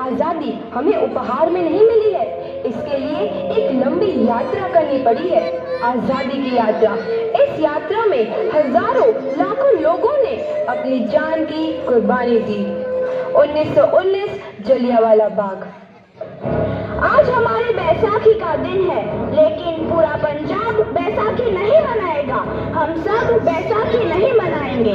आजादी हमें उपहार में नहीं मिली है, इसके लिए एक लंबी यात्रा करनी पड़ी है, आजादी की यात्रा। इस यात्रा में हजारों लाखों लोगों ने अपनी जान की कुर्बानी दी। 1919 जलियांवाला बाग। आज हमारी बैसाखी का दिन है, लेकिन पूरा पंजाब बैसाखी नहीं मनाएगा। हम सब बैसाखी नहीं मनाएंगे।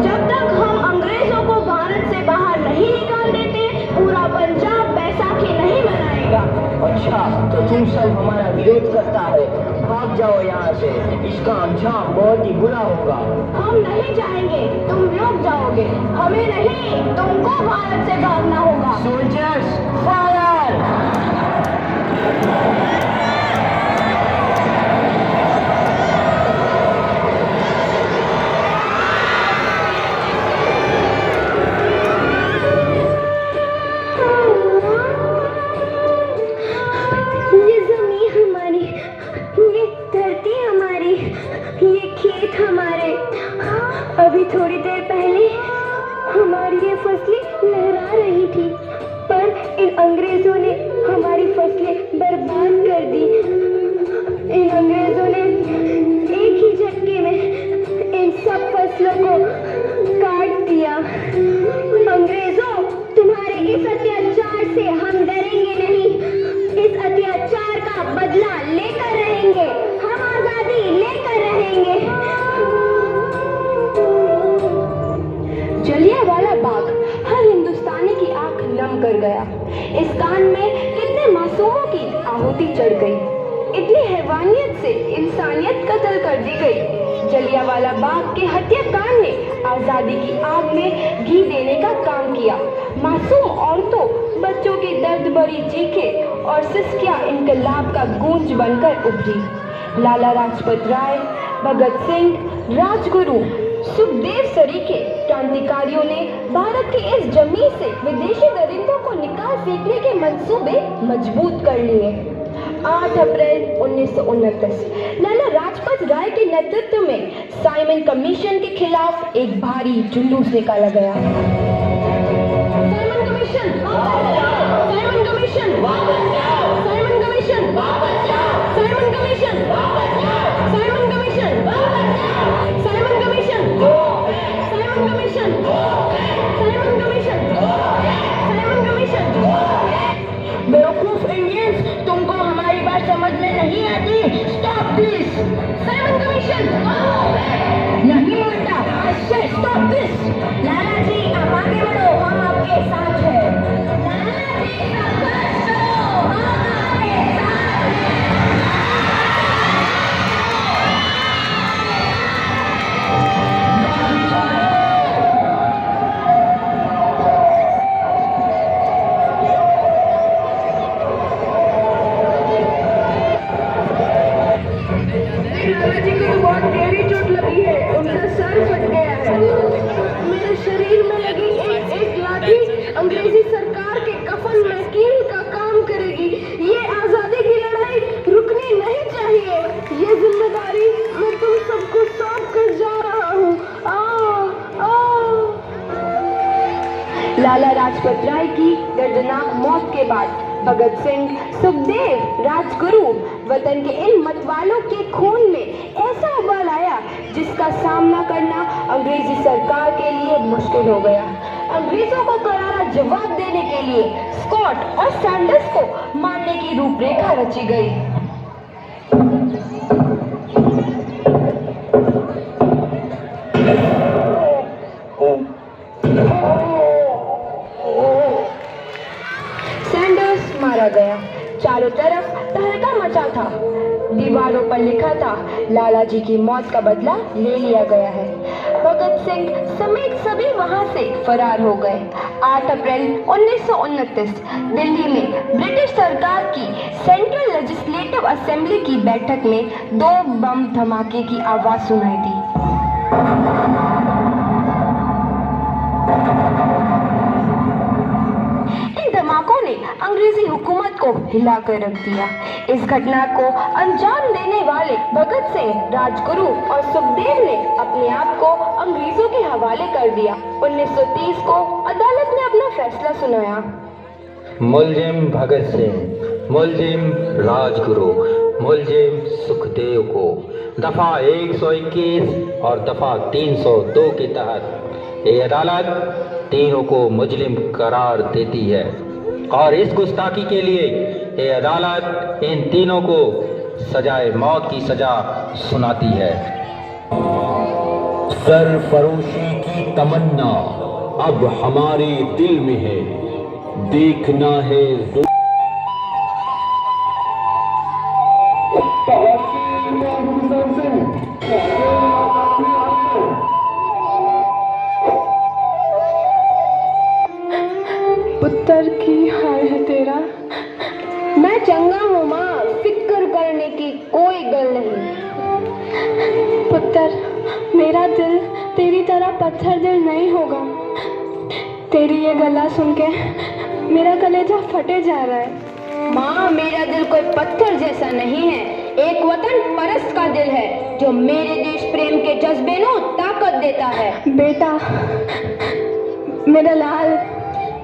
जब तक हम अंग्रेजों को भारत से बाहर नहीं निकाल देते, पूरा पंजाब बैसाखी नहीं मनाएगा। अच्छा, तो तुम सब हमारा विरोध करता है, भाग जाओ यहाँ से, इसका अंजाम बहुत ही बुरा होगा। हम नहीं जाएंगे, तुम लोग जाओगे, हमें नहीं, तुमको भारत से भागना होगा। Soldiers fire! ये जमीन हमारी, ये धरती हमारी, ये खेत हमारे। अभी थोड़ी देर पहले हमारी ये फसलें लहरा रही थी, पर इन अंग्रेजों ने हमारी फसलें बर्बाद कर दी। इन अंग्रेजों ने एक ही झटके में इन सब फसलों को काट दिया। अंग्रेजों, तुम्हारे इस अत्याचार से हम डरेंगे नहीं, इस अत्याचार का बदला लेकर रहेंगे, हम आजादी लेकर रहेंगे। जलियांवाला बाग हर हिंदुस्तानी की आंख नम कर गया। इस कांड में कितने मासूमों की आहुति चढ़ गई, इतनी हैवानियत से इंसानियत कत्ल कर दी गई। जलियांवाला बाग के हत्याकांड ने आजादी की आग में घी देने का काम किया। मासूम औरतों, बच्चों की दर्द भरी चीखें और सिसकियां इनकलाब का गूंज बनकर उभरी। लाला लाजपत राय, भगत सिंह, राजगुरु, सुखदेव सरीखे क्रांतिकारियों ने भारत की इस जमीन से विदेशी दरिंदों को निकाल फेंकने के मंसूबे मजबूत कर लिए। 8 अप्रैल 1929 लाला लाजपत राय के नेतृत्व में साइमन कमीशन के खिलाफ एक भारी जुलूस निकाला गया। Simon commission, Simon commission, Simon commission, Simon commission, Simon commission, Simon commission, Simon commission, Simon commission, Simon commission. बेवकूफ इंडियंस, तुमको हमारी बात समझ में नहीं आती। Stop this! साइमन कमीशन नहीं मानता। I say stop this! लाला जी, आप आगे बढ़ो, हम आपके साथ हैं। लाला जी, संघर्ष करो, हम आपके साथ हैं। लाला जी को बहुत गहरी चोट लगी है, उनका सर फट गया है। मेरे शरीर में लगी एक लाठी अंग्रेजी सरकार के कफन में कील का काम करेगी। ये आजादी की लड़ाई रुकनी नहीं चाहिए। ये जिम्मेदारी मैं तुम सबको सौंप कर जा रहा हूँ। लाला लाजपत राय की दर्दनाक मौत के बाद भगत सिंह, सुखदेव, राजगुरु वतन के इन मतवालों के खून में ऐसा उबाल आया जिसका सामना करना अंग्रेजी सरकार के लिए मुश्किल हो गया। अंग्रेजों को करारा जवाब देने के लिए स्कॉट और सैंडर्स को मारने की रूपरेखा रची गई। सैंडर्स मारा गया। चारों तरफ तहलका मचा था। दीवारों पर लिखा था, लाला जी की मौत का बदला ले लिया गया है। भगत सिंह समेत सभी वहां से फरार हो गए। 8 अप्रैल 1929 दिल्ली में ब्रिटिश सरकार की सेंट्रल लेजिस्लेटिव असेंबली की बैठक में 2 बम धमाके की आवाज सुनाई दी। इन आंकों ने अंग्रेजी हुकूमत को हिला कर रख दिया। इस घटना को अंजाम देने वाले भगत सिंह, राजगुरु और सुखदेव ने अपने आप को अंग्रेजों के हवाले कर दिया। 1930 को अदालत ने अपना फैसला सुनाया। मुलजिम भगत सिंह, मुलजिम राजगुरु, मुलजिम सुखदेव को दफा 121 और दफा 302 के तहत ये अदालत तीनों को मुजरिम करार देती है और इस गुस्ताखी के लिए ये अदालत इन तीनों को सजाए मौत की सजा सुनाती है। सरफरोशी की तमन्ना अब हमारे दिल में है, देखना है पुत्र की हाल है तेरा। मैं चंगा हूँ माँ, फिक्र करने की कोई गल नहीं। पुत्र, मेरा दिल तेरी तरह पत्थर दिल नहीं होगा। तेरी ये गला सुन के मेरा कलेजा फटे जा रहा है। माँ, मेरा दिल कोई पत्थर जैसा नहीं है, एक वतन परस्त का दिल है जो मेरे देश प्रेम के जज्बे को ताकत देता है। बेटा, मेरा लाल।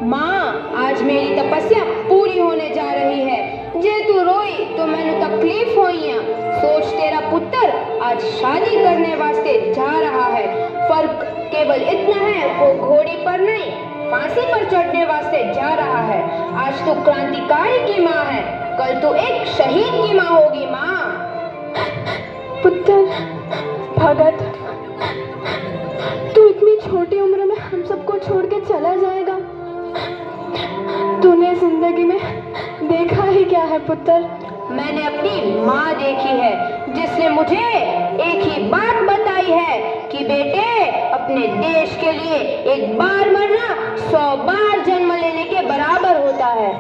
माँ, आज मेरी तपस्या पूरी होने जा रही है। जे तू रोई तो मैंने तकलीफ होइया। सोच, तेरा पुत्र आज शादी करने वास्ते जा रहा है। फर्क केवल इतना है, वो घोड़ी पर नहीं फांसी पर चढ़ने वास्ते जा रहा है। आज तू क्रांतिकारी की माँ है, कल तू एक शहीद की माँ होगी। माँ। पुत्र भगत, तू इतनी छोटी उम्र में हम सबको छोड़ के चला जाएगा। तूने जिंदगी में देखा ही क्या है पुत्र? मैंने अपनी माँ देखी है, जिसने मुझे एक ही बात बताई है कि बेटे, अपने देश के लिए एक बार मरना 100 बार जन्म लेने के बराबर होता है।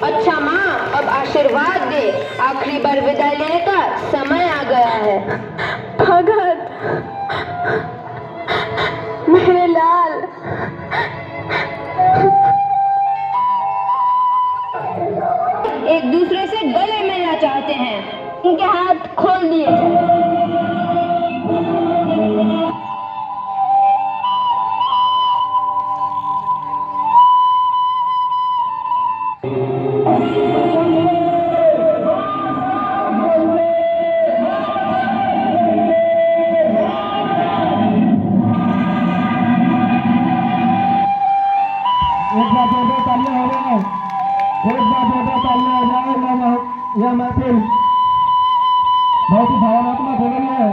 अच्छा माँ, अब आशीर्वाद दे, आखिरी बार विदाई लेने का समय आ गया है। भगत, मेरे लाल। एक दूसरे से गले मिलना चाहते हैं, उनके हाथ खोल दिए जाए। यह महफिल बहुत ही भावनात्मक हो रही है।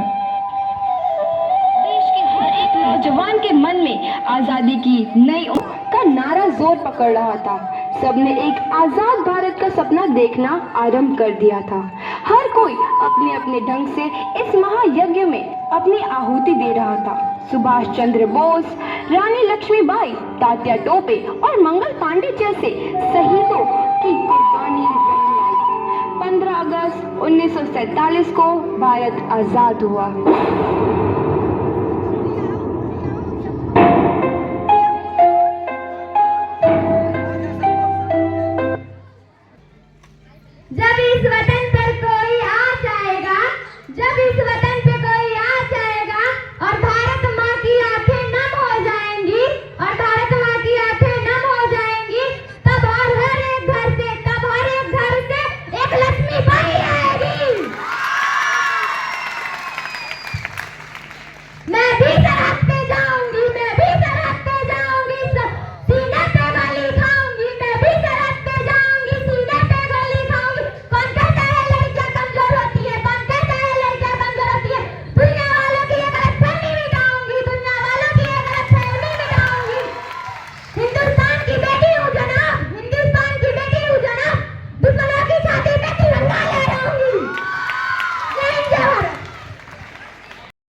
देश के हर एक नौजवान के मन में आजादी की नई का नारा जोर पकड़ रहा था। सबने एक आजाद भारत का सपना देखना आरंभ कर दिया था। हर कोई अपने अपने ढंग से इस महायज्ञ में अपनी आहुति दे रहा था। सुभाष चंद्र बोस, रानी लक्ष्मीबाई, तात्या टोपे और मंगल पांडे जैसे शहीदों की कुर्बानी 15 अगस्त 1947 को भारत आजाद हुआ।